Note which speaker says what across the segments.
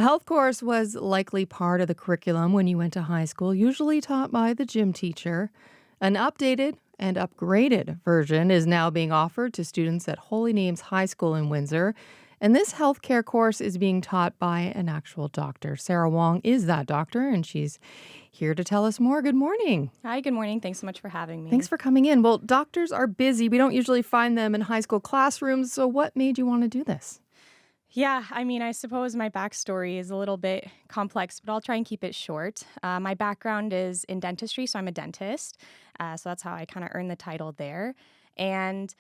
Speaker 1: Health course was likely part of the curriculum when you went to high school, usually taught by the gym teacher. An updated and upgraded version is now being offered to students at Holy Names High School in Windsor. And this healthcare course is being taught by an actual doctor. Sarah Wong is that doctor, and she's here to tell us more. Good morning.
Speaker 2: Hi, good morning. Thanks so much for having me.
Speaker 1: Thanks for coming in. Well, doctors are busy. We don't usually find them in high school classrooms. So, what made you want to do this?
Speaker 2: Yeah, I suppose my backstory is a little bit complex, but I'll try and keep it short. My background is in dentistry, so I'm a dentist. So that's how I kind of earned the title there. And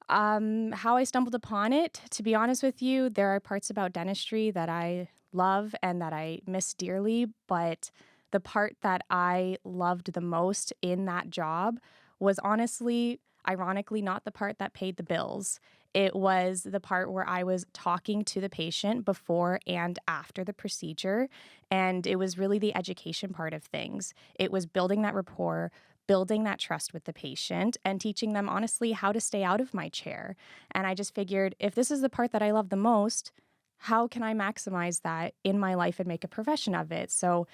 Speaker 2: how I stumbled upon it, to be honest with you, there are parts about dentistry that I love and that I miss dearly. But the part that I loved the most in that job was honestly, ironically, not the part that paid the bills. It was the part where I was talking to the patient before and after the procedure. And it was really the education part of things. It was building that rapport, building that trust with the patient, and teaching them honestly how to stay out of my chair. And I just figured if this is the part that I love the most, how can I maximize that in my life and make a profession of it? So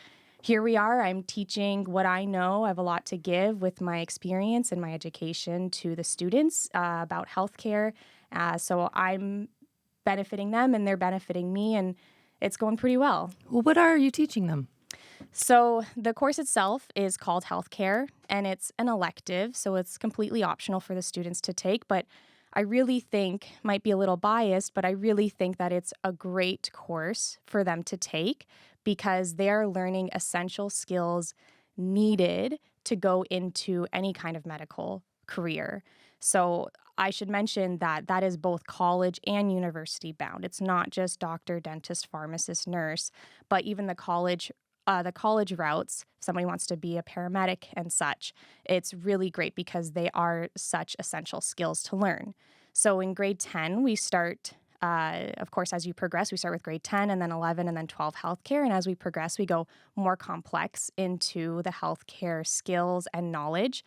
Speaker 2: here we are. I'm teaching what I know. I have a lot to give with my experience and my education to the students about healthcare. So I'm benefiting them and they're benefiting me, and it's going pretty well.
Speaker 1: Well, what are you teaching them?
Speaker 2: So the course itself is called Healthcare, and it's an elective, so it's completely optional for the students to take. But I really think, might be a little biased, but I really think that it's a great course for them to take because they're learning essential skills needed to go into any kind of medical career. So I should mention that that is both college and university bound. It's not just doctor, dentist, pharmacist, nurse, but even the college routes, if somebody wants to be a paramedic and such, it's really great because they are such essential skills to learn. So in grade 10, we start, of course, as you progress, we start with grade 10 and then 11 and then 12 healthcare. And as we progress, we go more complex into the healthcare skills and knowledge.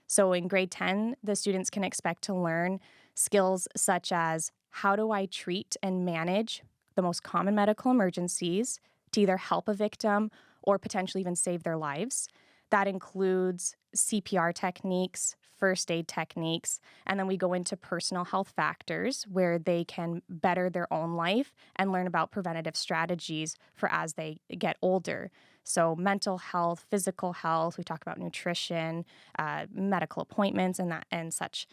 Speaker 2: So in grade 10, the students can expect to learn skills such as how do I treat and manage the most common medical emergencies to either help a victim or potentially even save their lives. That includes CPR techniques, first aid techniques, and then we go into personal health factors where they can better their own life and learn about preventative strategies for as they get older. So mental health, physical health, we talk about nutrition, medical appointments and such.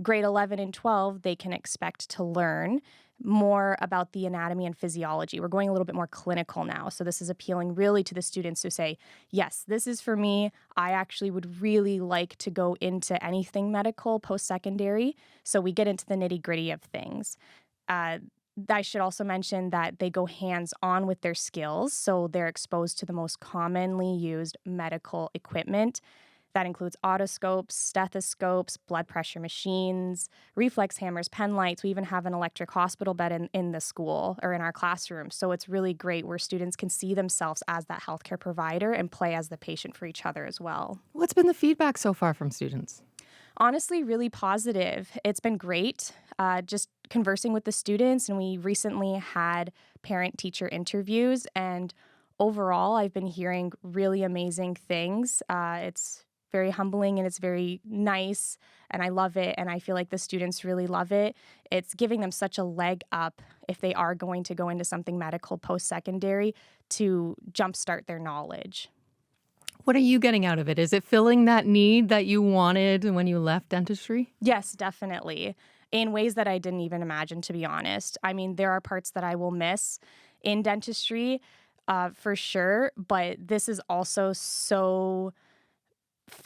Speaker 2: Grade 11 and 12, they can expect to learn more about the anatomy and physiology. We're going a little bit more clinical now. So this is appealing really to the students who say, yes, this is for me. I actually would really like to go into anything medical post-secondary. So we get into the nitty-gritty of things. I should also mention that they go hands-on with their skills. So they're exposed to the most commonly used medical equipment. That includes otoscopes, stethoscopes, blood pressure machines, reflex hammers, pen lights. We even have an electric hospital bed in the school or in our classroom. So it's really great where students can see themselves as that healthcare provider and play as the patient for each other as well.
Speaker 1: What's been the feedback so far from students?
Speaker 2: Honestly, really positive. It's been great just conversing with the students, and we recently had parent-teacher interviews, and overall, I've been hearing really amazing things. It's very humbling and it's very nice, and I love it, and I feel like the students really love it. It's giving them such a leg up if they are going to go into something medical post-secondary to jumpstart their knowledge.
Speaker 1: What are you getting out of it? Is it filling that need that you wanted when you left dentistry?
Speaker 2: Yes, definitely. In ways that I didn't even imagine, to be honest. I mean, there are parts that I will miss in dentistry, for sure, but this is also so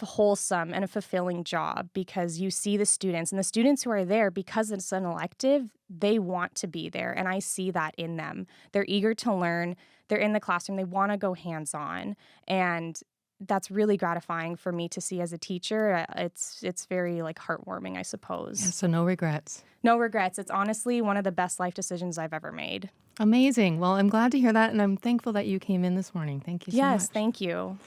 Speaker 2: wholesome and a fulfilling job because you see the students and the students who are there because it's an elective, they want to be there. And I see that in them. They're eager to learn. They're in the classroom. They want to go hands-on. And that's really gratifying for me to see as a teacher. It's very heartwarming, I suppose.
Speaker 1: Yeah, so no regrets.
Speaker 2: No regrets. It's honestly one of the best life decisions I've ever made.
Speaker 1: Amazing. Well, I'm glad to hear that, and I'm thankful that you came in this morning. Thank you so much.
Speaker 2: Yes, thank you.